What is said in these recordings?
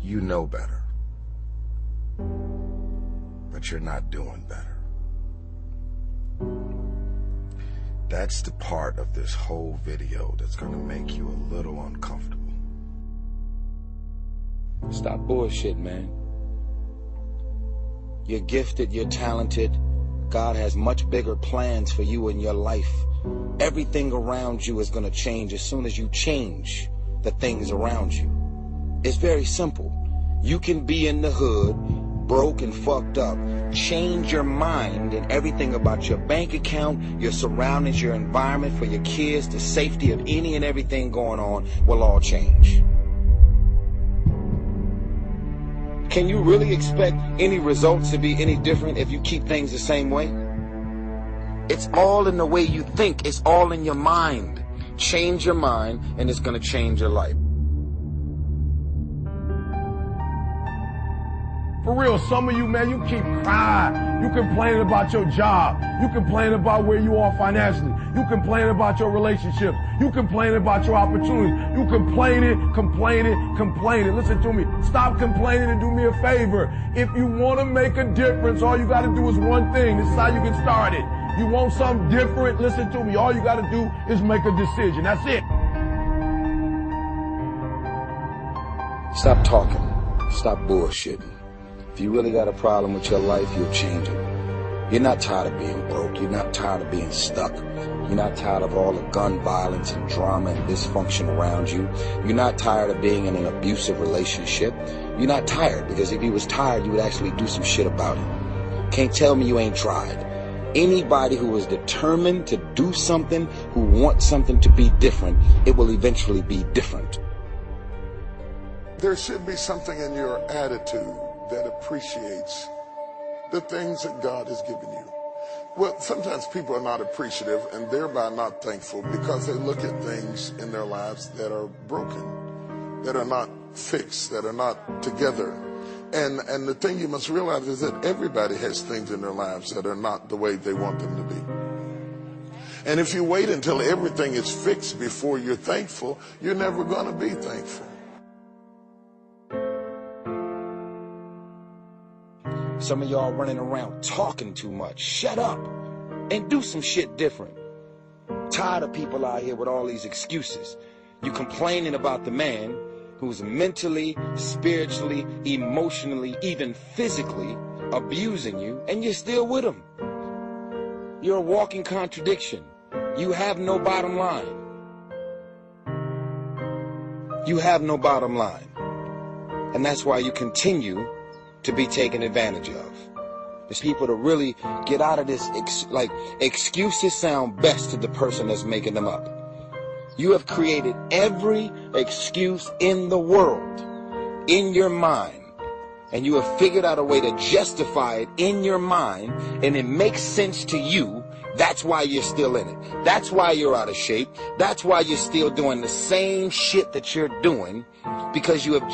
You know better, but you're not doing better. That's the part of this whole video that's gonna make you a little uncomfortable. Stop bullshit, man. You're gifted, you're talented. God has much bigger plans for you in your life. Everything around you is gonna change as soon as you change the things around you. It's very simple. You can be in the hood, broke and fucked up. Change your mind and everything about your bank account, your surroundings, your environment, for your kids, the safety of any and everything going on will all change. Can you really expect any results to be any different if you keep things the same way? It's all in the way you think. It's all in your mind. Change your mind and it's going to change your life. For real, some of you, man, you keep crying. You complaining about your job. You complaining about where you are financially. You complaining about your relationships. You complaining about your opportunities. You complaining. Listen to me. Stop complaining and do me a favor. If you want to make a difference, all you got to do is one thing. This is how you get started. You want something different? Listen to me. All you got to do is make a decision. That's it. Stop talking. Stop bullshitting. If you really got a problem with your life, you'll change it. You're not tired of being broke. You're not tired of being stuck. You're not tired of all the gun violence and drama and dysfunction around you. You're not tired of being in an abusive relationship. You're not tired, because if you was tired, you would actually do some shit about it. Can't tell me you ain't tried. Anybody who is determined to do something, who wants something to be different, it will eventually be different. There should be something in your attitude that appreciates the things that God has given you. Well, sometimes people are not appreciative and thereby not thankful because they look at things in their lives that are broken, that are not fixed, that are not together. And the thing you must realize is that everybody has things in their lives that are not the way they want them to be. And if you wait until everything is fixed before you're thankful, you're never going to be thankful. Some of y'all running around talking too much. Shut up and do some shit different. Tired of people out here with all these excuses. You complaining about the man who's mentally, spiritually, emotionally, even physically abusing you, and you're still with him. You're a walking contradiction. You have no bottom line. You have no bottom line. And that's why you continue to be taken advantage of. There's people to really get out of this, excuses sound best to the person that's making them up. You have created every excuse in the world in your mind, and you have figured out a way to justify it in your mind, and it makes sense to you. That's why you're still in it. That's why you're out of shape. That's why you're still doing the same shit that you're doing, because you have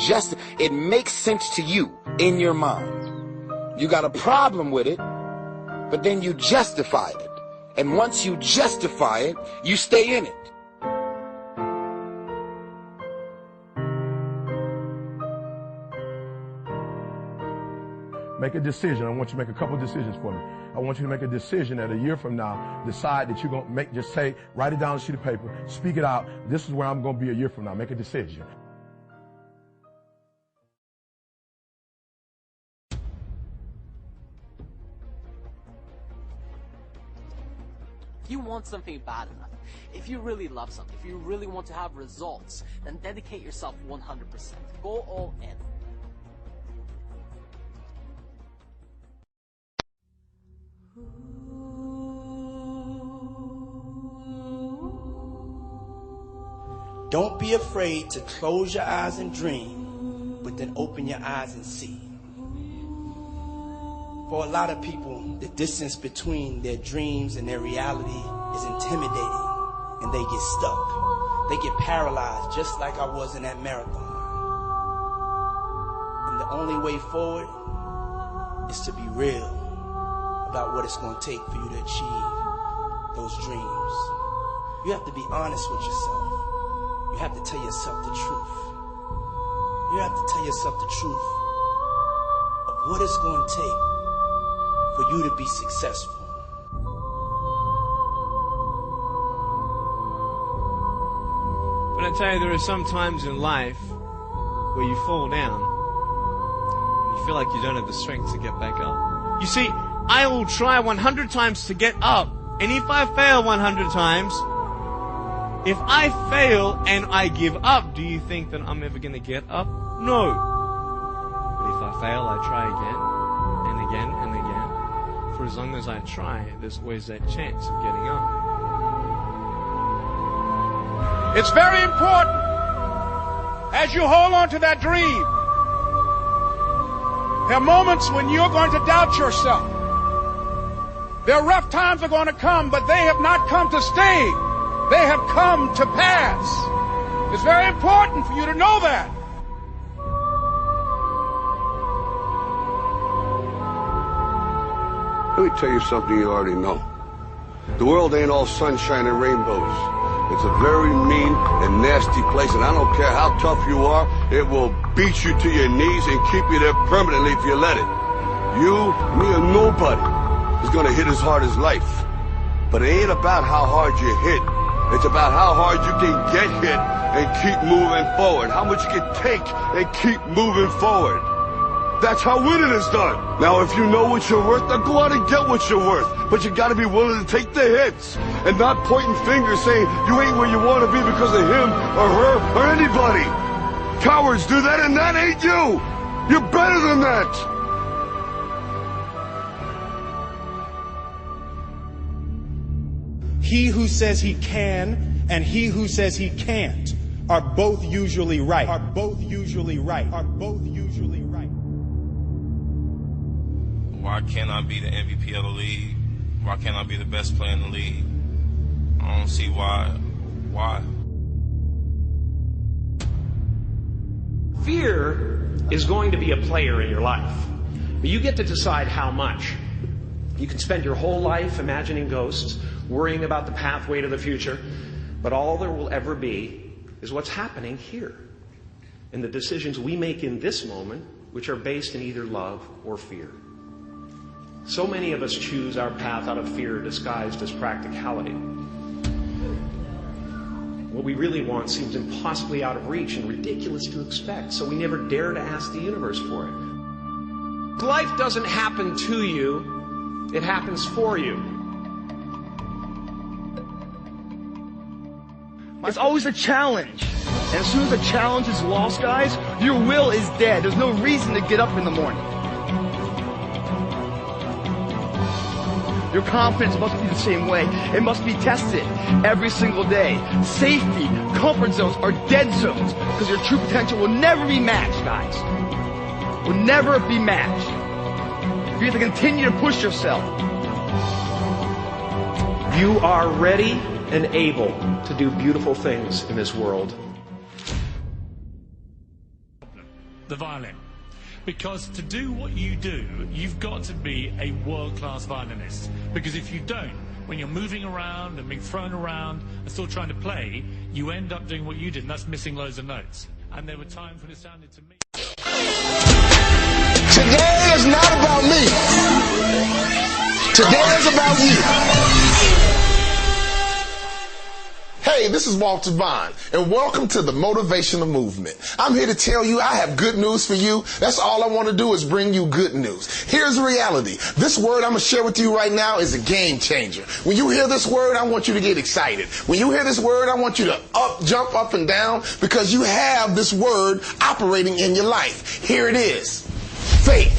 it makes sense to you in your mind. You got a problem with it, but then you justify it. And once you justify it, you stay in it. Make a decision. I want you to make a couple of decisions for me. I want you to make a decision that a year from now, decide that you're going to make, just say, write it down on a sheet of paper, speak it out. This is where I'm going to be a year from now. Make a decision. If you want something bad enough, if you really love something, if you really want to have results, then dedicate yourself 100%. Go all in. Don't be afraid to close your eyes and dream, but then open your eyes and see. For a lot of people, the distance between their dreams and their reality is intimidating, and they get stuck. They get paralyzed, just like I was in that marathon. And the only way forward is to be real about what it's going to take for you to achieve those dreams. You have to be honest with yourself. You have to tell yourself the truth. You You have to tell yourself the truth of what it's going to take for you to be successful. But I tell you, there are some times in life where you fall down and you feel like you don't have the strength to get back up. You see, I will try 100 times to get up, and if I fail 100 times, if I fail and I give up, do you think that I'm ever going to get up? No. But if I fail, I try again and again and again. For as long as I try, there's always that chance of getting up. It's very important as you hold on to that dream. There are moments when you're going to doubt yourself. There are rough times are going to come, but they have not come to stay. They have come to pass. It's very important for you to know that. Let me tell you something you already know. The world ain't all sunshine and rainbows. It's a very mean and nasty place, and I don't care how tough you are, it will beat you to your knees and keep you there permanently if you let it. You, me, or nobody is gonna hit as hard as life. But it ain't about how hard you hit. It's about how hard you can get hit and keep moving forward. How much you can take and keep moving forward. That's how winning is done. Now, if you know what you're worth, then go out and get what you're worth. But you gotta be willing to take the hits and not pointing fingers saying you ain't where you want to be because of him or her or anybody. Cowards do that, and that ain't you. You're better than that. He who says he can and he who says he can't are both usually right. Are both usually right. Are both usually right. Why can't I be the MVP of the league? Why can't I be the best player in the league? I don't see why. Why? Fear is going to be a player in your life, but you get to decide how much. You can spend your whole life imagining ghosts, worrying about the pathway to the future, but all there will ever be is what's happening here, and the decisions we make in this moment, which are based in either love or fear. So many of us choose our path out of fear disguised as practicality. What we really want seems impossibly out of reach and ridiculous to expect, so we never dare to ask the universe for it. Life doesn't happen to you, it happens for you. It's always a challenge. And as soon as the challenge is lost, guys, your will is dead. There's no reason to get up in the morning. Your confidence must be the same way. It must be tested every single day. Safety, comfort zones are dead zones because your true potential will never be matched, guys. Will never be matched. You have to continue to push yourself. You are ready and able to do beautiful things in this world. The violin. Because to do what you do, you've got to be a world-class violinist. Because if you don't, when you're moving around and being thrown around and still trying to play, you end up doing what you did, and that's missing loads of notes. And there were times when it sounded to me... Today is not about me. Today is about you. Hey, this is Walter Vaughn, and welcome to the Motivational Movement. I'm here to tell you I have good news for you. That's all I want to do is bring you good news. Here's the reality. This word I'm going to share with you right now is a game changer. When you hear this word, I want you to get excited. When you hear this word, I want you to jump up and down because you have this word operating in your life. Here it is. Faith.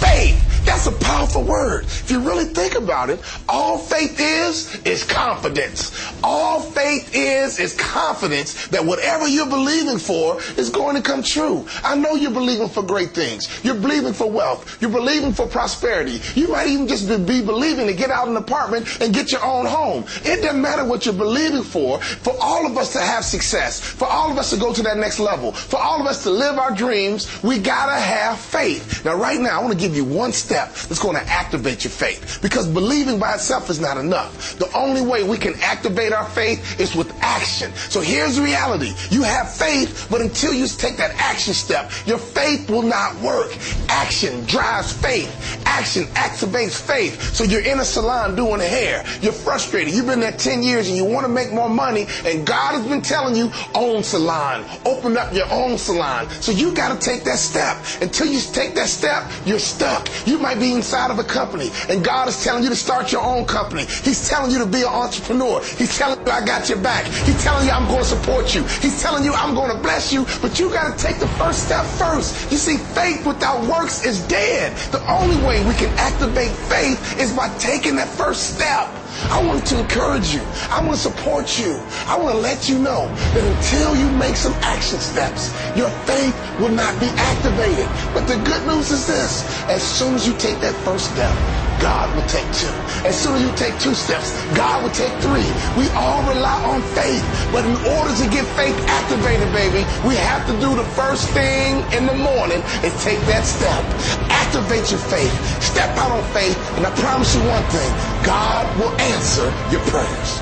Faith. That's a powerful word. If you really think about it, all faith is confidence. All faith is confidence that whatever you're believing for is going to come true. I know you're believing for great things. You're believing for wealth. You're believing for prosperity. You might even just be believing to get out an apartment and get your own home. It doesn't matter what you're believing for all of us to have success, for all of us to go to that next level, for all of us to live our dreams, we gotta have faith. Now right now, I want to give you one step step that's going to activate your faith. Because believing by itself is not enough. The only way we can activate our faith is with action. So here's the reality. You have faith, but until you take that action step, your faith will not work. Action drives faith. Action activates faith. So you're in a salon doing hair. You're frustrated. You've been there 10 years and you want to make more money, and God has been telling you, own salon. Open up your own salon. So you got to take that step. Until you take that step, you're stuck. You might be inside of a company, and God is telling you to start your own company. He's telling you to be an entrepreneur. He's telling you, I got your back. He's telling you, I'm going to support you. He's telling you, I'm going to bless you, but you got to take the first step first. You see, faith without works is dead. The only way we can activate faith is by taking that first step. I want to encourage you. I want to support you. I want to let you know that until you make some action steps, your faith will not be activated. But the good news is this. As soon as you take that first step, God will take 2. As soon as you take 2 steps, God will take 3. We all rely on faith. But in order to get faith activated, baby, we have to do the first thing in the morning and take that step. Activate your faith. Step out on faith, and I promise you one thing. God will answer your prayers.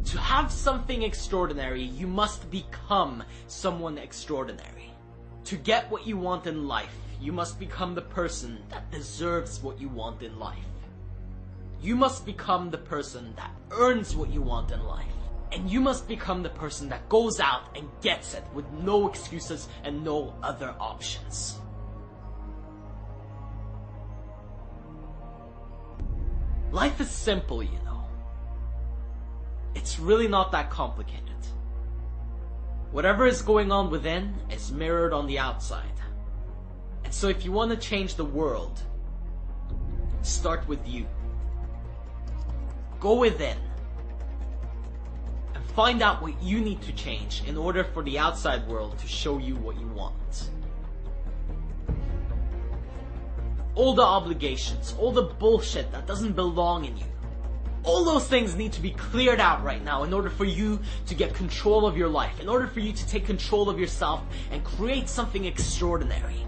To have something extraordinary, you must become someone extraordinary. To get what you want in life, you must become the person that deserves what you want in life. You must become the person that earns what you want in life. And you must become the person that goes out and gets it with no excuses and no other options. Life is simple, you know. It's really not that complicated. Whatever is going on within is mirrored on the outside. And so if you want to change the world, start with you. Go within and find out what you need to change in order for the outside world to show you what you want. All the obligations, all the bullshit that doesn't belong in you, all those things need to be cleared out right now in order for you to get control of your life, in order for you to take control of yourself and create something extraordinary.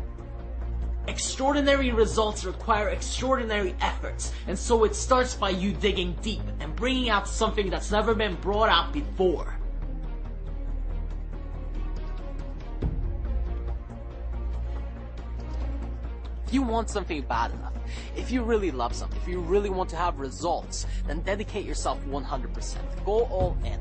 Extraordinary results require extraordinary efforts, and so it starts by you digging deep and bringing out something that's never been brought out before. If you want something bad enough, if you really love something, if you really want to have results, then dedicate yourself 100%. Go all in.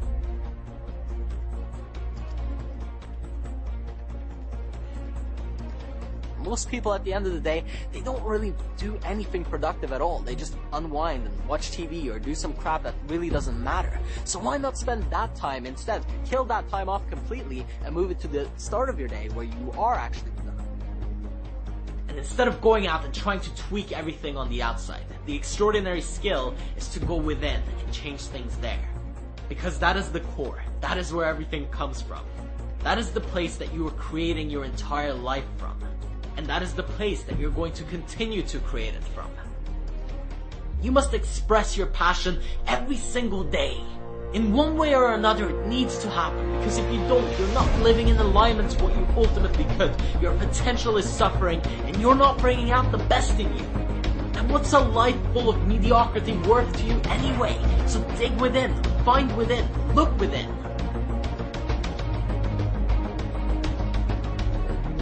Most people at the end of the day, they don't really do anything productive at all. They just unwind and watch TV or do some crap that really doesn't matter. So why not spend that time instead? Kill that time off completely and move it to the start of your day where you are actually productive. And instead of going out and trying to tweak everything on the outside, the extraordinary skill is to go within and change things there. Because that is the core. That is where everything comes from. That is the place that you are creating your entire life from. And that is the place that you're going to continue to create it from. You must express your passion every single day. In one way or another, it needs to happen, because if you don't, you're not living in alignment to what you ultimately could. Your potential is suffering, and you're not bringing out the best in you. And what's a life full of mediocrity worth to you anyway? So dig within, find within, look within.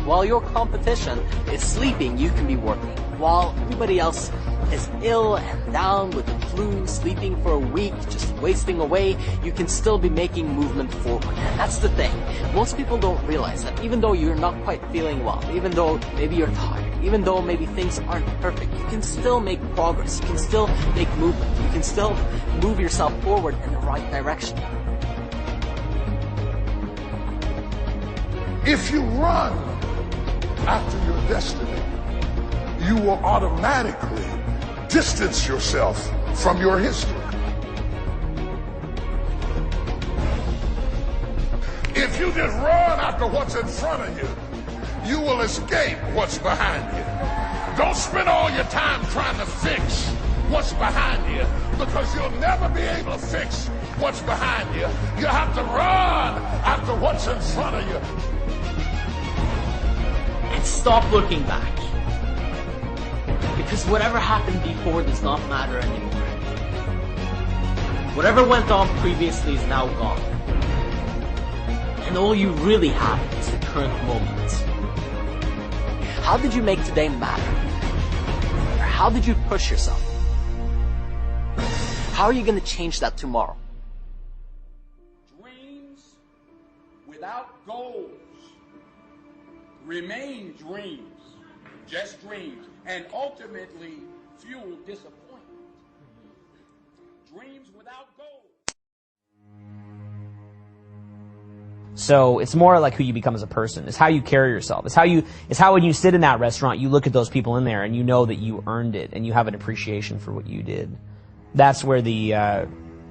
While your competition is sleeping, you can be working. While everybody else is ill and down with the flu, sleeping for a week, just wasting away, you can still be making movement forward. And that's the thing. Most people don't realize that even though you're not quite feeling well, even though maybe you're tired, even though maybe things aren't perfect, you can still make progress. You can still make movement. You can still move yourself forward in the right direction. If you run after your destiny, you will automatically distance yourself from your history. If you just run after what's in front of you, you will escape what's behind you. Don't spend all your time trying to fix what's behind you, because you'll never be able to fix what's behind you. You have to run after what's in front of you. And stop looking back. Because whatever happened before does not matter anymore. Whatever went on previously is now gone. And all you really have is the current moment. How did you make today matter? Or how did you push yourself? How are you going to change that tomorrow? Dreams without goals remain dreams, just dreams, and ultimately fuel disappointment. Dreams without goals. So it's more like who you become as a person. It's how you carry yourself. It's how when you sit in that restaurant, you look at those people in there and you know that you earned it and you have an appreciation for what you did. That's where the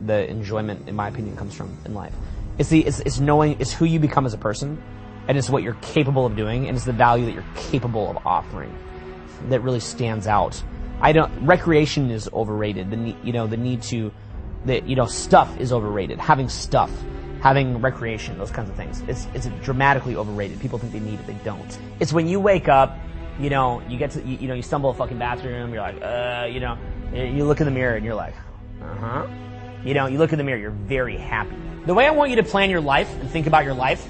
enjoyment, in my opinion, comes from in life. It's knowing, it's who you become as a person, and it's what you're capable of doing, and it's the value that you're capable of offering that really stands out. Recreation is overrated. Stuff is overrated. Having recreation, those kinds of things. It's dramatically overrated. People think they need it, they don't. It's when you wake up, you stumble a fucking bathroom, you're like, you look in the mirror and you're like, you look in the mirror, you're very happy. The way I want you to plan your life and think about your life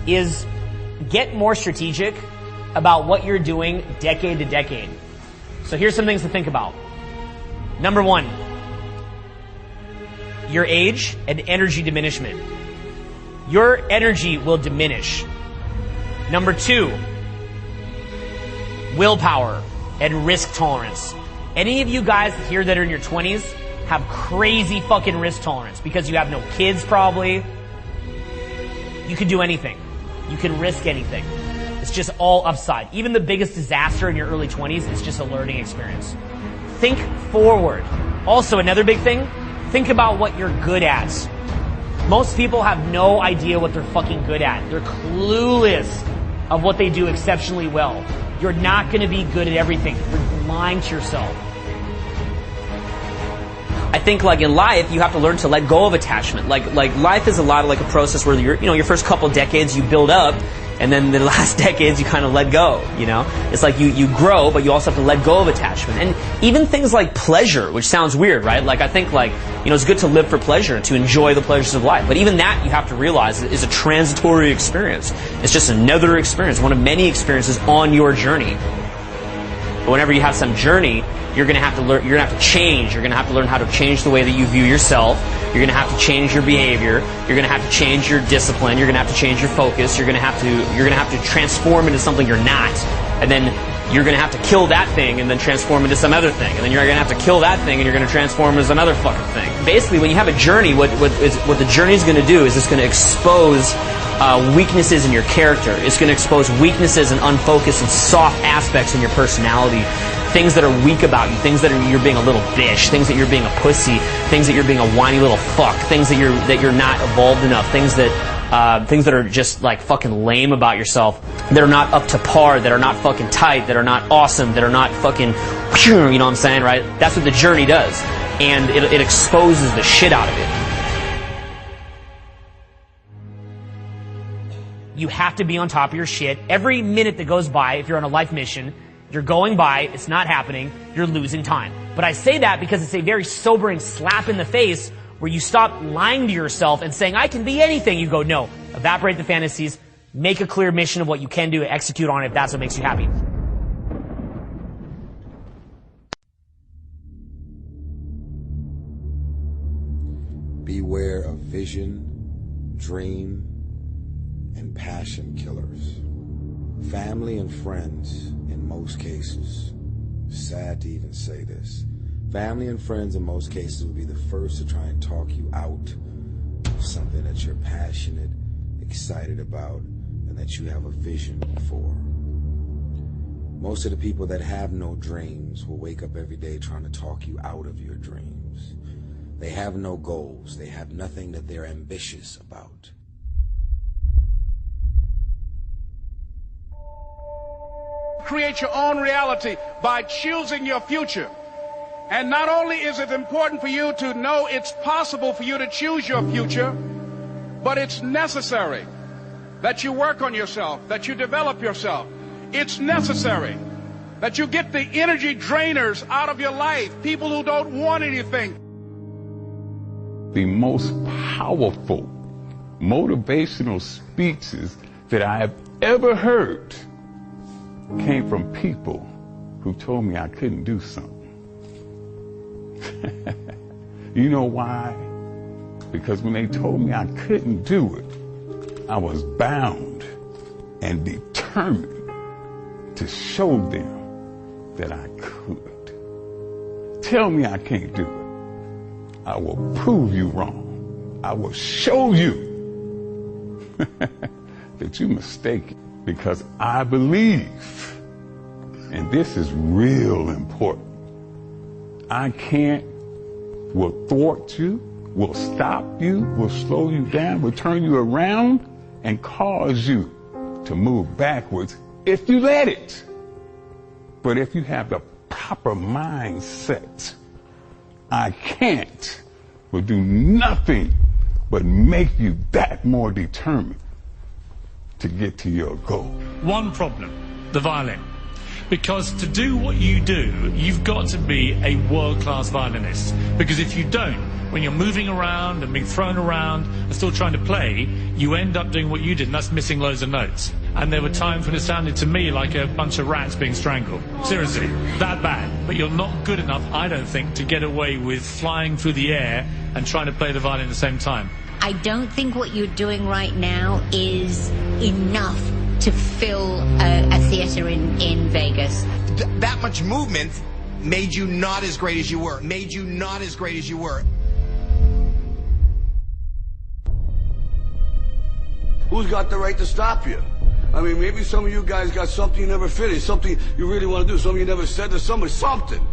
is get more strategic about what you're doing decade to decade. So here's some things to think about. Number 1, your age and energy diminishment. Your energy will diminish. Number 2, willpower and risk tolerance. Any of you guys here that are in your 20s have crazy fucking risk tolerance because you have no kids probably. You can do anything. You can risk anything. It's just all upside. Even the biggest disaster in your early 20s is just a learning experience. Think forward. Also, another big thing, think about what you're good at. Most people have no idea what they're fucking good at. They're clueless of what they do exceptionally well. You're not going to be good at everything. You're lying to yourself. I think like in life, you have to learn to let go of attachment. Like life is a lot of like a process where your first couple decades you build up, and then the last decades you kind of let go, It's like you grow, but you also have to let go of attachment. And even things like pleasure, which sounds weird, right? Like I think it's good to live for pleasure, to enjoy the pleasures of life. But even that you have to realize is a transitory experience. It's just another experience, one of many experiences on your journey. But whenever you have some journey, you're going to have to learn, you're going to have to change. You're going to have to learn how to change the way that you view yourself. You're going to have to change your behavior. You're going to have to change your discipline. You're going to have to change your focus. You're going to have to transform into something you're not. And then you're going to have to kill that thing and then transform into some other thing. And then you're going to have to kill that thing and you're going to transform into another fucking thing. Basically, when you have a journey, what the journey is going to do is it's going to expose weaknesses in your character. It's going to expose weaknesses and unfocused and soft aspects in your personality. Things that are weak about you, things that you're being a little bitch, things that you're being a pussy, things that you're being a whiny little fuck, things that you're not evolved enough, things that are just like fucking lame about yourself, that are not up to par, that are not fucking tight, that are not awesome, that are not fucking, you know what I'm saying, right? That's what the journey does, and it exposes the shit out of it. You have to be on top of your shit. Every minute that goes by, if you're on a life mission, you're going by, it's not happening, you're losing time. But I say that because it's a very sobering slap in the face where you stop lying to yourself and saying, I can be anything. You go, no, evaporate the fantasies, make a clear mission of what you can do, execute on it if that's what makes you happy. Beware of vision, dream, and passion killers. Family and friends, in most cases, sad to even say this, family and friends in most cases will be the first to try and talk you out of something that you're passionate, excited about, and that you have a vision for. Most of the people that have no dreams will wake up every day trying to talk you out of your dreams. They have no goals. They have nothing that they're ambitious about. create your own reality by choosing your future. And not only is it important for you to know it's possible for you to choose your future, but it's necessary that you work on yourself, that you develop yourself. It's necessary that you get the energy drainers out of your life, people who don't want anything. The most powerful motivational speeches that I have ever heard came from people who told me I couldn't do something. You know why? Because when they told me I couldn't do it, I was bound and determined to show them that I could. Tell me I can't do it. I will prove you wrong. I will show you that you're mistaken, because I believe, and this is real important, I can't, will thwart you, will stop you, will slow you down, will turn you around and cause you to move backwards if you let it. But if you have the proper mindset, I can't will do nothing but make you that more determined to get to your goal. One problem, the violin. Because to do what you do, you've got to be a world-class violinist. Because if you don't, when you're moving around and being thrown around and still trying to play, you end up doing what you did, and that's missing loads of notes. And there were times when it sounded to me like a bunch of rats being strangled. Seriously, that bad. But you're not good enough, I don't think, to get away with flying through the air and trying to play the violin at the same time. I don't think what you're doing right now is enough to fill a theater in Vegas. That much movement made you not as great as you were. Made you not as great as you were. Who's got the right to stop you? I mean, maybe some of you guys got something you never finished, something you really want to do, something you never said to somebody, something.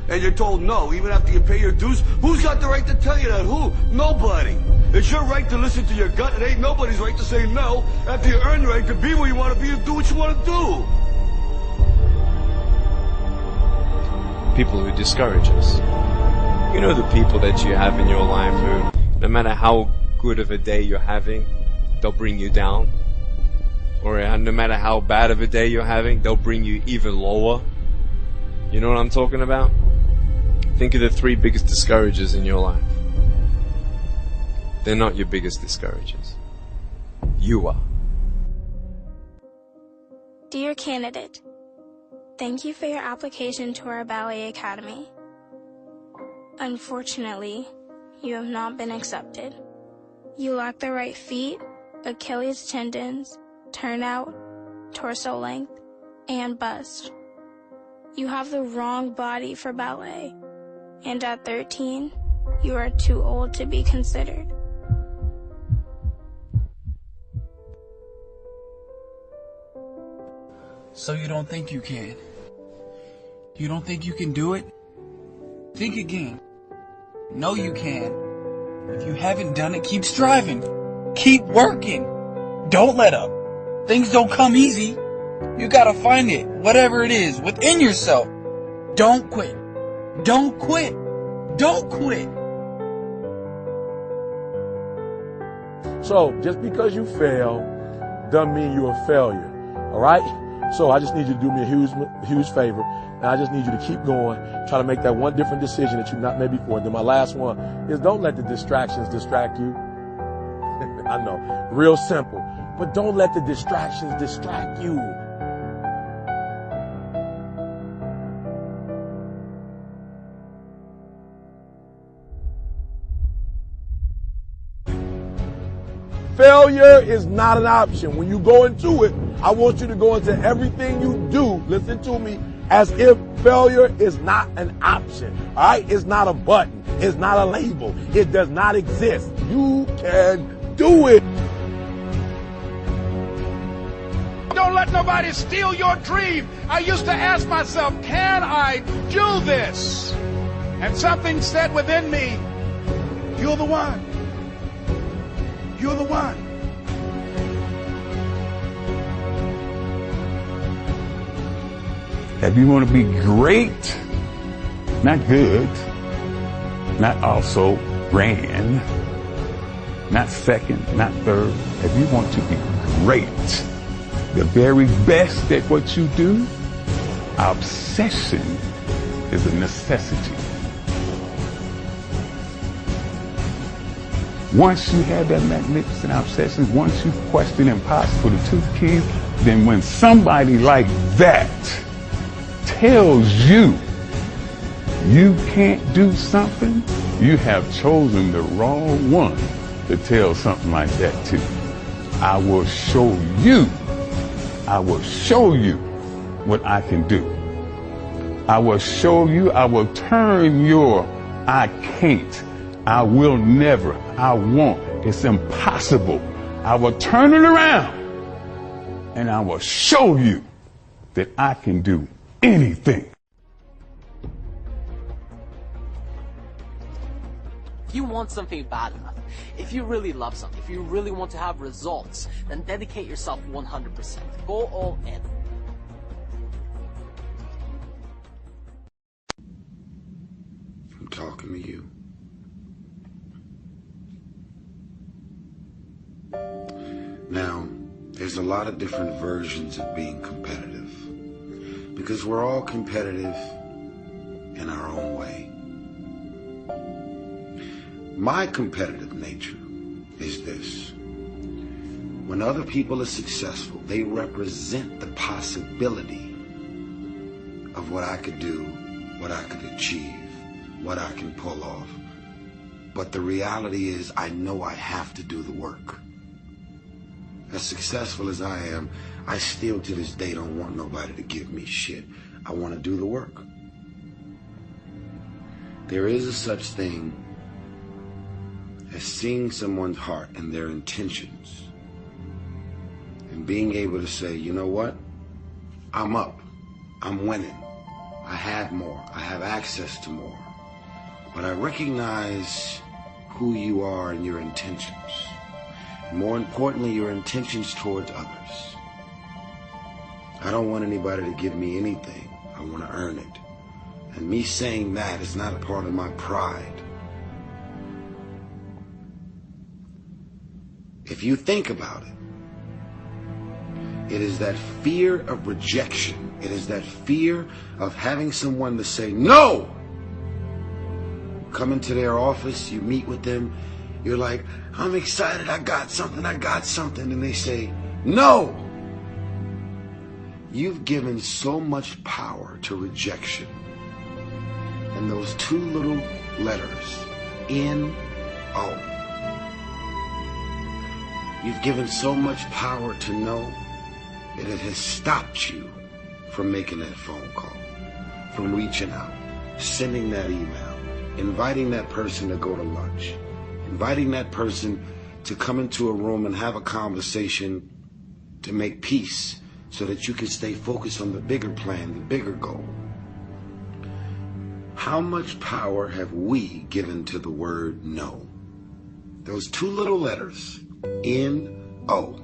And you're told no, even after you pay your dues. Who's got the right to tell you that? Who? Nobody. It's your right to listen to your gut. It ain't nobody's right to say no after you earn the right to be where you want to be and do what you want to do. People who discourage us. You know, the people that you have in your life who, no matter how good of a day you're having, they'll bring you down. Or no matter how bad of a day you're having, they'll bring you even lower. You know what I'm talking about? Think of the 3 biggest discouragers in your life. They're not your biggest discouragers. You are. Dear candidate, thank you for your application to our ballet academy. Unfortunately, you have not been accepted. You lack the right feet, Achilles tendons, turnout, torso length, and bust. You have the wrong body for ballet, and at 13, you are too old to be considered. So you don't think you can? You don't think you can do it? Think again. No, you can. If you haven't done it, keep striving. Keep working. Don't let up. Things don't come easy. You gotta find it, whatever it is, within yourself. Don't quit. Don't quit. Don't quit. So, just because you fail doesn't mean you're a failure, all right? So I just need you to do me a huge favor, and I just need you to keep going, try to make that one different decision that you've not made before. And then my last one is don't let the distractions distract you. I know, real simple, but don't let the distractions distract you. Failure is not an option. When you go into it, I want you to go into everything you do, listen to me, as if failure is not an option. All right? It's not a button. It's not a label. It does not exist. You can do it. Don't let nobody steal your dream. I used to ask myself, can I do this? And something said within me, you're the one. You're the one. If you want to be great, not good, not also grand, not second, not third. If you want to be great, the very best at what you do, obsession is a necessity. Once you have that magnificent obsession, once you question impossible to two keys, then when somebody like that tells you you can't do something, you have chosen the wrong one to tell something like that to. I will show you what I can do. I will show you, I will turn your I can't, I will never, I won't, it's impossible. I will turn it around and I will show you that I can do anything. If you want something bad enough, if you really love something, if you really want to have results, then dedicate yourself 100%. Go all in. I'm talking to you. Now, there's a lot of different versions of being competitive, because we're all competitive in our own way. My competitive nature is this. When other people are successful, they represent the possibility of what I could do, what I could achieve, what I can pull off. But the reality is, I know I have to do the work. As successful as I am, I still to this day don't want nobody to give me shit. I want to do the work. There is a such thing as seeing someone's heart and their intentions and being able to say, you know what? I'm up. I'm winning. I have more. I have access to more. But I recognize who you are and your intentions. More importantly, your intentions towards others. I don't want anybody to give me anything. I want to earn it. And me saying that is not a part of my pride. If you think about it, it is that fear of rejection. It is that fear of having someone to say, no! Come into their office, you meet with them, you're like, I'm excited, I got something. And they say, no! You've given so much power to rejection. And those two little letters, N-O. You've given so much power to no that it has stopped you from making that phone call, from reaching out, sending that email, inviting that person to go to lunch, inviting that person to come into a room and have a conversation to make peace so that you can stay focused on the bigger plan, the bigger goal. How much power have we given to the word no? Those two little letters, N-O.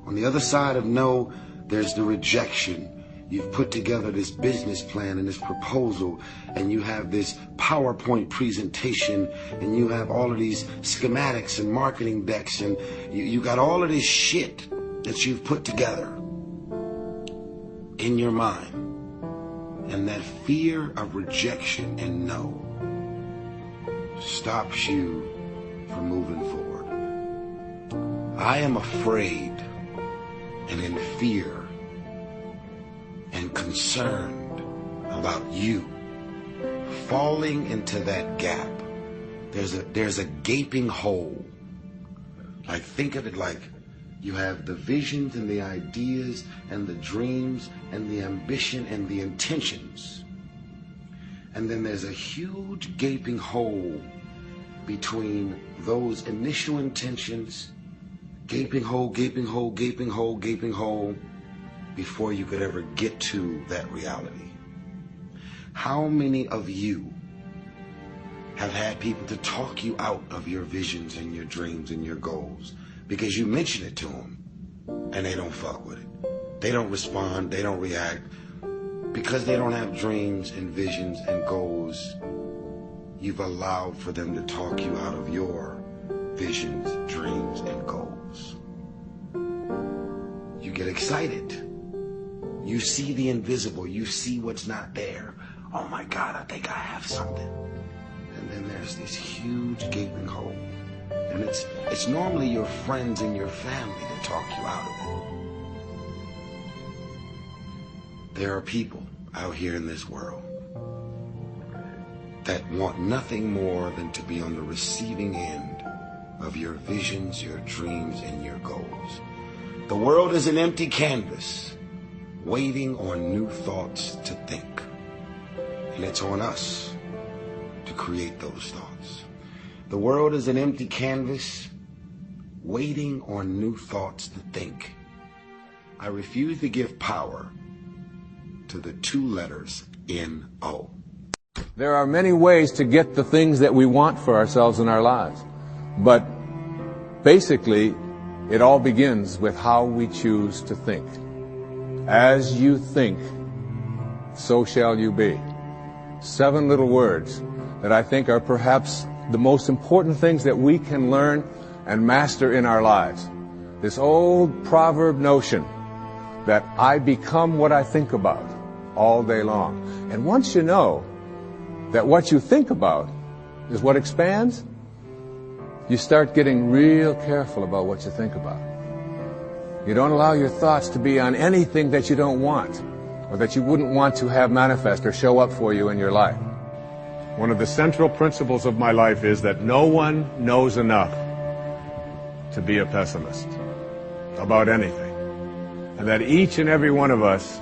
On the other side of no, there's the rejection. You've put together this business plan and this proposal, and you have this PowerPoint presentation, and you have all of these schematics and marketing decks, and you got all of this shit that you've put together in your mind. And that fear of rejection and no stops you from moving forward. I am afraid and in fear and concerned about you falling into that gap. There's a gaping hole. Like, think of it like you have the visions and the ideas and the dreams and the ambition and the intentions. And then there's a huge gaping hole between those initial intentions, gaping hole, gaping hole, gaping hole, gaping hole, before you could ever get to that reality. How many of you have had people to talk you out of your visions and your dreams and your goals because you mention it to them and they don't fuck with it? They don't respond, they don't react. Because they don't have dreams and visions and goals, you've allowed for them to talk you out of your visions, dreams, and goals. You get excited. You see the invisible. You see what's not there. Oh my God, I think I have something. And then there's this huge gaping hole. And it's normally your friends and your family that talk you out of it. There are people out here in this world that want nothing more than to be on the receiving end of your visions, your dreams, and your goals. The world is an empty canvas waiting on new thoughts to think. And it's on us to create those thoughts. The world is an empty canvas waiting on new thoughts to think. I refuse to give power to the two letters N-O. There are many ways to get the things that we want for ourselves in our lives. But basically, it all begins with how we choose to think. As you think, so shall you be. 7 little words that I think are perhaps the most important things that we can learn and master in our lives. This old proverb notion that I become what I think about all day long. And once you know that what you think about is what expands, you start getting real careful about what you think about. You don't allow your thoughts to be on anything that you don't want or that you wouldn't want to have manifest or show up for you in your life. One of the central principles of my life is that no one knows enough to be a pessimist about anything. And that each and every one of us,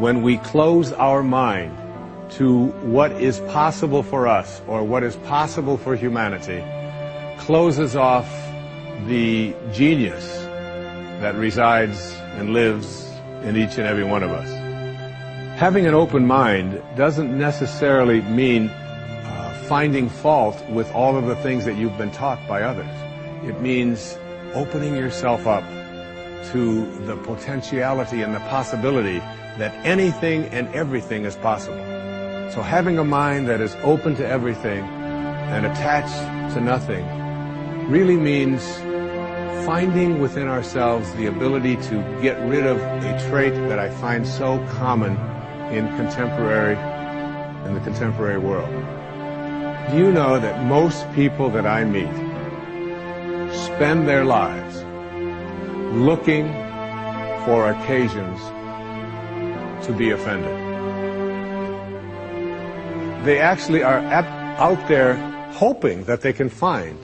when we close our mind to what is possible for us or what is possible for humanity, closes off the genius that resides and lives in each and every one of us. Having an open mind doesn't necessarily mean finding fault with all of the things that you've been taught by others. It means opening yourself up to the potentiality and the possibility that anything and everything is possible. So having a mind that is open to everything and attached to nothing really means finding within ourselves the ability to get rid of a trait that I find so common in the contemporary world. Do you know that most people that I meet spend their lives looking for occasions to be offended? They actually are out there hoping that they can find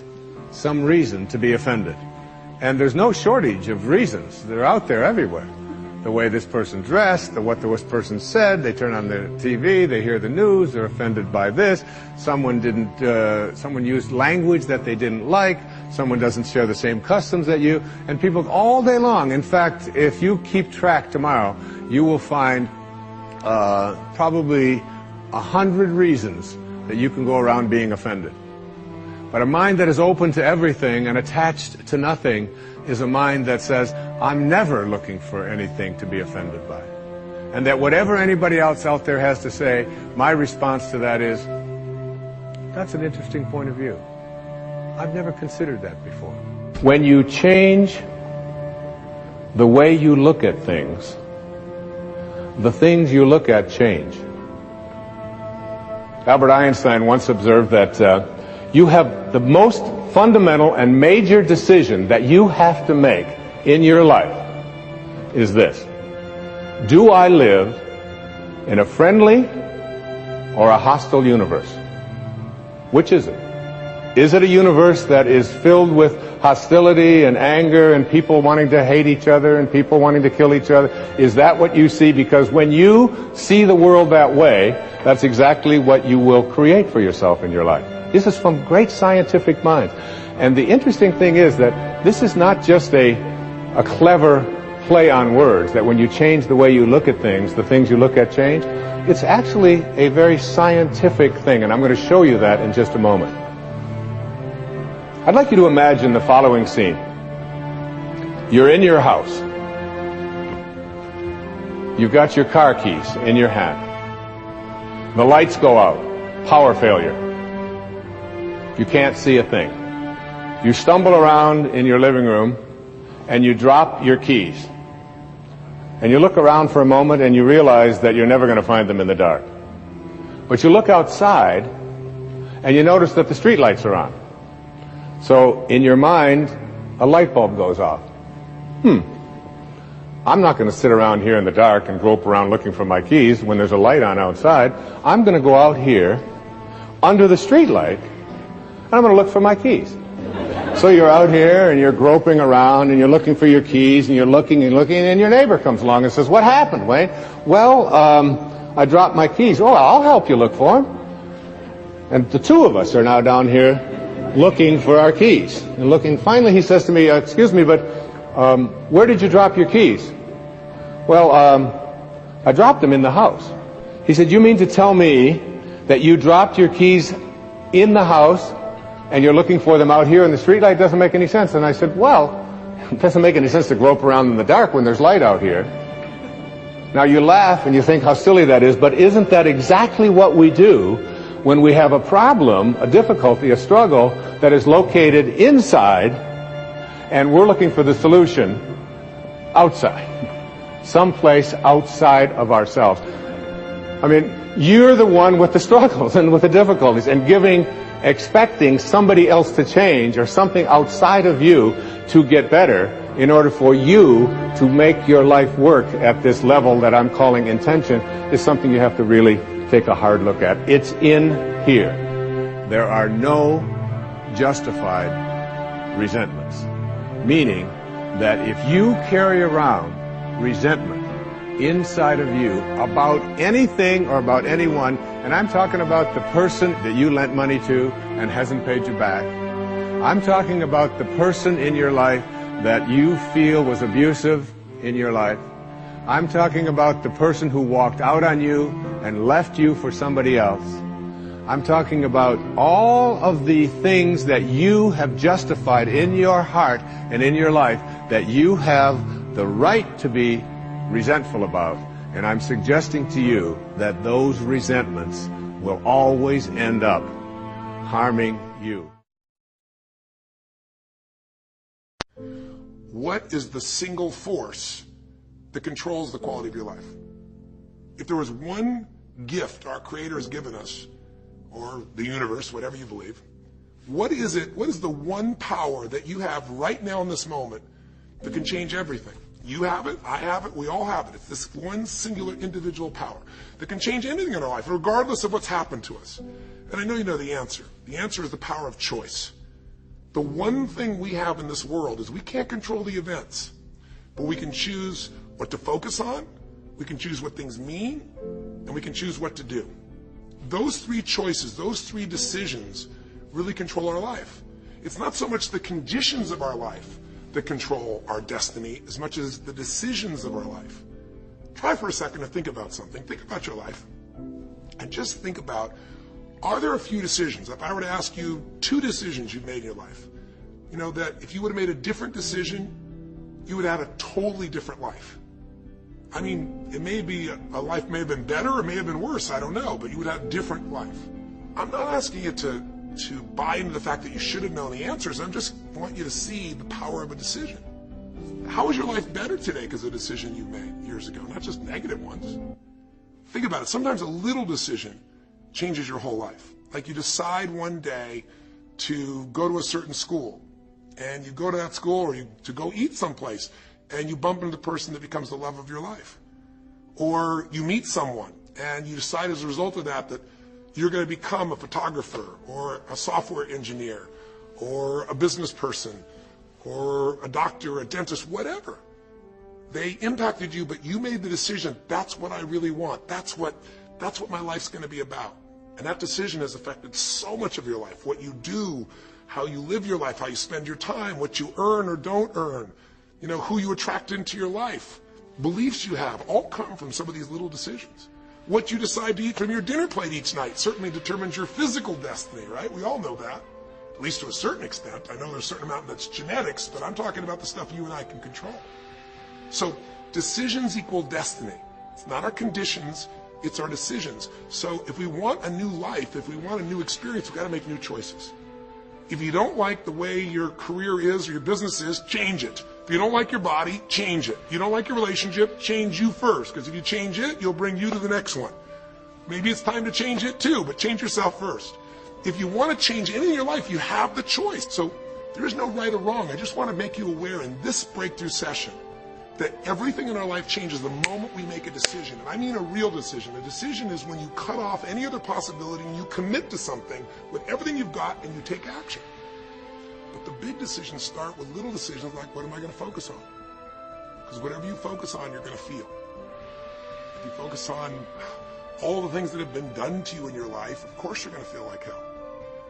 some reason to be offended. And there's no shortage of reasons. They're out there everywhere. The way this person dressed, what this person said, they turn on their TV, they hear the news, they're offended by this, someone used language that they didn't like, someone doesn't share the same customs that you, and people all day long. In fact, if you keep track tomorrow, you will find probably 100 reasons that you can go around being offended. But a mind that is open to everything and attached to nothing is a mind that says, I'm never looking for anything to be offended by. And that whatever anybody else out there has to say, my response to that is, that's an interesting point of view. I've never considered that before. When you change the way you look at things, the things you look at change. Albert Einstein once observed that you have the most fundamental and major decision that you have to make in your life is this. Do I live in a friendly or a hostile universe? Which is it? Is it a universe that is filled with hostility and anger and people wanting to hate each other and people wanting to kill each other? Is that what you see? Because when you see the world that way, that's exactly what you will create for yourself in your life. This is from great scientific minds. And the interesting thing is that this is not just a clever play on words, that when you change the way you look at things, the things you look at change. It's actually a very scientific thing, and I'm going to show you that in just a moment. I'd like you to imagine the following scene. You're in your house. You've got your car keys in your hand. The lights go out. Power failure. You can't see a thing. You stumble around in your living room and you drop your keys. And you look around for a moment and you realize that you're never going to find them in the dark. But you look outside and you notice that the street lights are on. So in your mind, a light bulb goes off. I'm not going to sit around here in the dark and grope around looking for my keys when there's a light on outside. I'm going to go out here under the street light and I'm going to look for my keys. So you're out here and you're groping around and you're looking for your keys and you're looking and your neighbor comes along and says, "What happened, Wayne?" "Well, I dropped my keys." "Oh, I'll help you look for them." And the two of us are now down here looking for our keys and looking. Finally, he says to me, "Excuse me, but where did you drop your keys?" "Well, I dropped them in the house." He said, "You mean to tell me that you dropped your keys in the house and you're looking for them out here in the street light? Doesn't make any sense." And I said, "Well, it doesn't make any sense to grope around in the dark when there's light out here." Now you laugh and you think how silly that is, but isn't that exactly what we do when we have a problem, a difficulty, a struggle that is located inside and we're looking for the solution outside, someplace outside of ourselves? I mean, you're the one with the struggles and with the difficulties and expecting somebody else to change or something outside of you to get better in order for you to make your life work at this level that I'm calling intention is something you have to really take a hard look at. It's in here. There are no justified resentments, meaning that if you carry around resentment inside of you about anything or about anyone, and I'm talking about the person that you lent money to and hasn't paid you back. I'm talking about the person in your life that you feel was abusive in your life. I'm talking about the person who walked out on you and left you for somebody else. I'm talking about all of the things that you have justified in your heart and in your life that you have the right to be resentful about. And I'm suggesting to you that those resentments will always end up harming you. What is the single force that controls the quality of your life? If there was one gift our Creator has given us, or the universe, whatever you believe, what is it? What is the one power that you have right now in this moment that can change everything? You have it, I have it, we all have it. It's this one singular individual power that can change anything in our life, regardless of what's happened to us. And I know you know the answer. The answer is the power of choice. The one thing we have in this world is we can't control the events, but we can choose what to focus on, we can choose what things mean, and we can choose what to do. Those three choices, those three decisions really control our life. It's not so much the conditions of our life that control our destiny as much as the decisions of our life. Try for a second to think about something. Think about your life. And just think about, are there a few decisions? If I were to ask you 2 decisions you've made in your life, you know, that if you would have made a different decision, you would have a totally different life. I mean, it may be a life may have been better or may have been worse, I don't know, but you would have a different life. I'm not asking you to buy into the fact that you should have known the answers. I just want you to see the power of a decision. How is your life better today because of a decision you made years ago, not just negative ones? Think about it. Sometimes a little decision changes your whole life. Like you decide one day to go to a certain school, and you go to that school, or to go eat someplace, and you bump into the person that becomes the love of your life. Or you meet someone, and you decide as a result of that you're going to become a photographer, or a software engineer, or a business person, or a doctor, a dentist, whatever. They impacted you, but you made the decision, that's what I really want. That's what my life's going to be about. And that decision has affected so much of your life. What you do, how you live your life, how you spend your time, what you earn or don't earn, you know, who you attract into your life, beliefs you have, all come from some of these little decisions. What you decide to eat from your dinner plate each night certainly determines your physical destiny, right? We all know that, at least to a certain extent. I know there's a certain amount that's genetics, but I'm talking about the stuff you and I can control. So decisions equal destiny. It's not our conditions, it's our decisions. So if we want a new life, if we want a new experience, we've got to make new choices. If you don't like the way your career is or your business is, change it. If you don't like your body, change it. If you don't like your relationship, change you first. Because if you change it, you'll bring you to the next one. Maybe it's time to change it too, but change yourself first. If you want to change anything in your life, you have the choice. So there is no right or wrong. I just want to make you aware in this breakthrough session that everything in our life changes the moment we make a decision. And I mean a real decision. A decision is when you cut off any other possibility and you commit to something with everything you've got and you take action. But the big decisions start with little decisions like, what am I going to focus on? Because whatever you focus on, you're going to feel. If you focus on all the things that have been done to you in your life, of course you're going to feel like hell.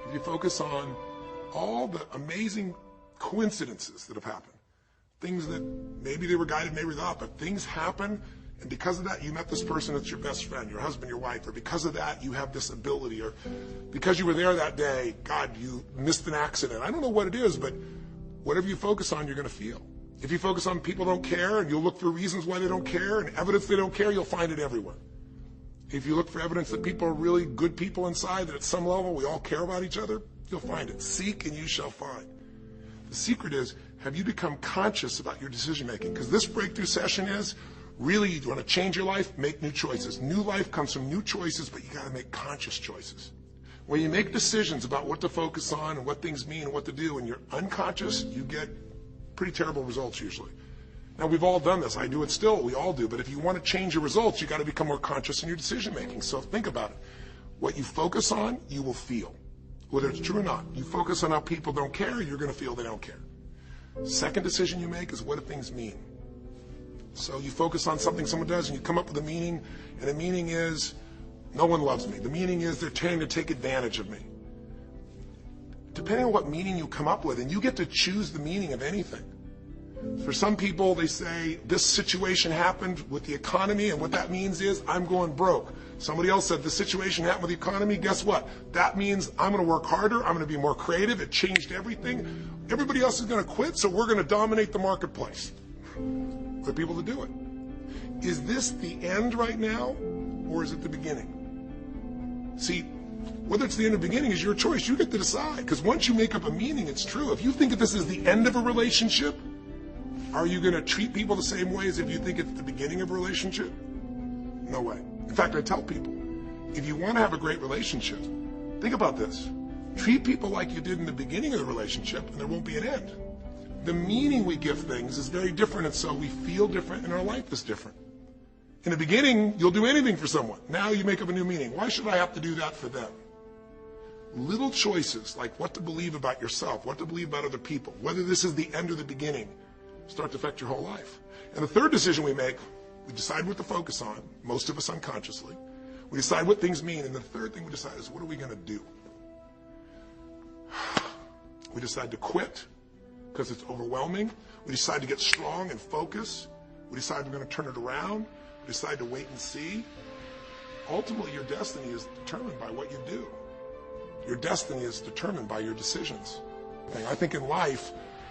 If you focus on all the amazing coincidences that have happened, things that maybe they were guided, maybe not, but things happen, and because of that you met this person that's your best friend, your husband, your wife, or because of that you have this ability, or because you were there that day, God, you missed an accident. I don't know what it is, but whatever you focus on, you're going to feel. If you focus on people don't care, and you'll look for reasons why they don't care, and evidence they don't care, you'll find it everywhere. If you look for evidence that people are really good people inside, that at some level we all care about each other, you'll find it. Seek and you shall find. The secret is, have you become conscious about your decision making? Because this breakthrough session is really, you want to change your life, make new choices. New life comes from new choices, but you got to make conscious choices. When you make decisions about what to focus on and what things mean and what to do, and you're unconscious, you get pretty terrible results usually. Now, we've all done this. I do it still. We all do. But if you want to change your results, you got to become more conscious in your decision making. So think about it. What you focus on, you will feel. Whether it's true or not. You focus on how people don't care, you're going to feel they don't care. Second decision you make is, what do things mean? So you focus on something someone does and you come up with a meaning, and the meaning is, no one loves me. The meaning is, they're trying to take advantage of me. Depending on what meaning you come up with, and you get to choose the meaning of anything. For some people, they say, this situation happened with the economy, and what that means is, I'm going broke. Somebody else said, this situation happened with the economy, guess what? That means I'm going to work harder, I'm going to be more creative, it changed everything. Everybody else is going to quit, so we're going to dominate the marketplace. For people to do it. Is this the end right now, or is it the beginning? See, whether it's the end or beginning is your choice. You get to decide, because once you make up a meaning, it's true. If you think that this is the end of a relationship, are you going to treat people the same way as if you think it's the beginning of a relationship? No way. In fact, I tell people, if you want to have a great relationship, think about this. Treat people like you did in the beginning of the relationship, and there won't be an end. The meaning we give things is very different, and so we feel different, and our life is different. In the beginning, you'll do anything for someone. Now you make up a new meaning. Why should I have to do that for them? Little choices, like what to believe about yourself, what to believe about other people, whether this is the end or the beginning, start to affect your whole life. And the third decision we make, we decide what to focus on, most of us unconsciously. We decide what things mean, and the third thing we decide is, what are we going to do? We decide to quit because it's overwhelming. We decide to get strong and focus. We decide we're going to turn it around. We decide to wait and see. Ultimately, your destiny is determined by what you do. Your destiny is determined by your decisions. I think in life,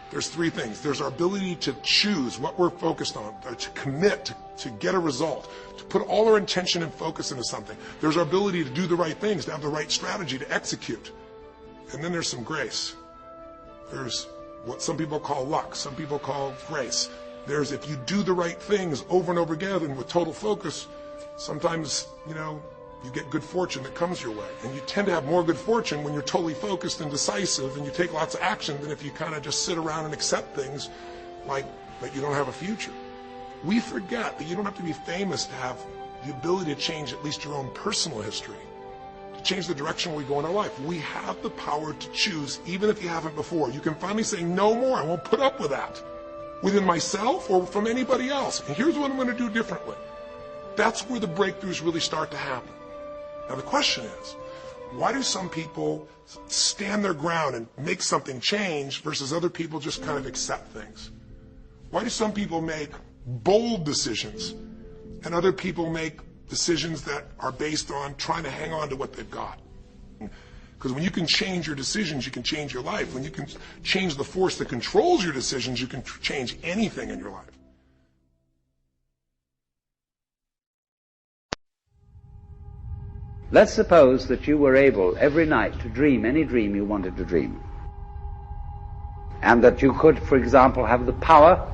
there's three things. There's our ability to choose what we're focused on, to commit, to get a result, to put all our intention and focus into something. There's our ability to do the right things, to have the right strategy, to execute. And then there's some grace. There's what some people call luck, some people call grace. There's, if you do the right things over and over again and with total focus, sometimes, you get good fortune that comes your way. And you tend to have more good fortune when you're totally focused and decisive and you take lots of action than if you kind of just sit around and accept things like you don't have a future. We forget that you don't have to be famous to have the ability to change at least your own personal history, to change the direction we go in our life. We have the power to choose, even if you haven't before. You can finally say, no more, I won't put up with that, within myself or from anybody else. And here's what I'm going to do differently. That's where the breakthroughs really start to happen. Now the question is, why do some people stand their ground and make something change versus other people just kind of accept things? Why do some people make bold decisions and other people make decisions that are based on trying to hang on to what they've got? Because when you can change your decisions, you can change your life. When you can change the force that controls your decisions, you can change anything in your life. Let's suppose that you were able every night to dream any dream you wanted to dream. And that you could, for example, have the power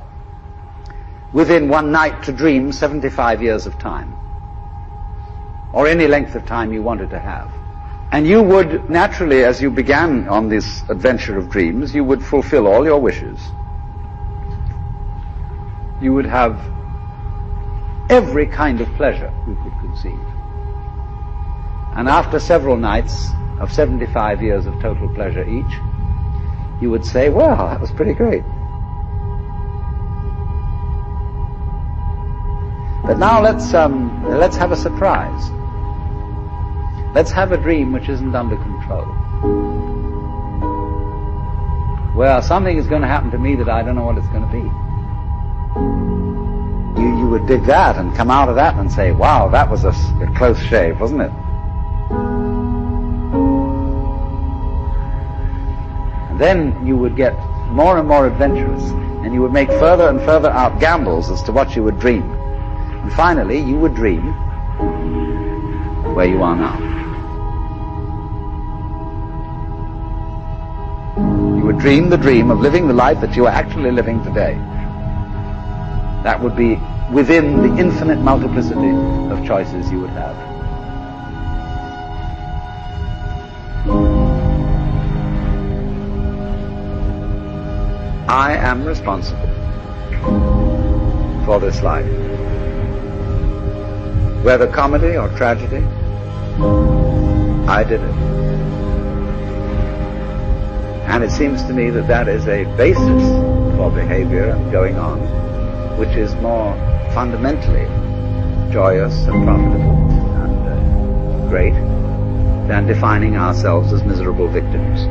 within one night to dream 75 years of time, or any length of time you wanted to have. And you would, naturally, as you began on this adventure of dreams, you would fulfill all your wishes. You would have every kind of pleasure you could conceive. And after several nights of 75 years of total pleasure each, you would say, well, that was pretty great. But now let's have a surprise. Let's have a dream which isn't under control, where something is going to happen to me that I don't know what it's going to be. You would dig that and come out of that and say, wow, that was a close shave, wasn't it? And then you would get more and more adventurous, and you would make further and further out gambles as to what you would dream. And finally, you would dream where you are now. You would dream the dream of living the life that you are actually living today. That would be within the infinite multiplicity of choices you would have. I am responsible for this life. Whether comedy or tragedy, I did it. And it seems to me that that is a basis for behavior and going on, which is more fundamentally joyous and profitable and great than defining ourselves as miserable victims.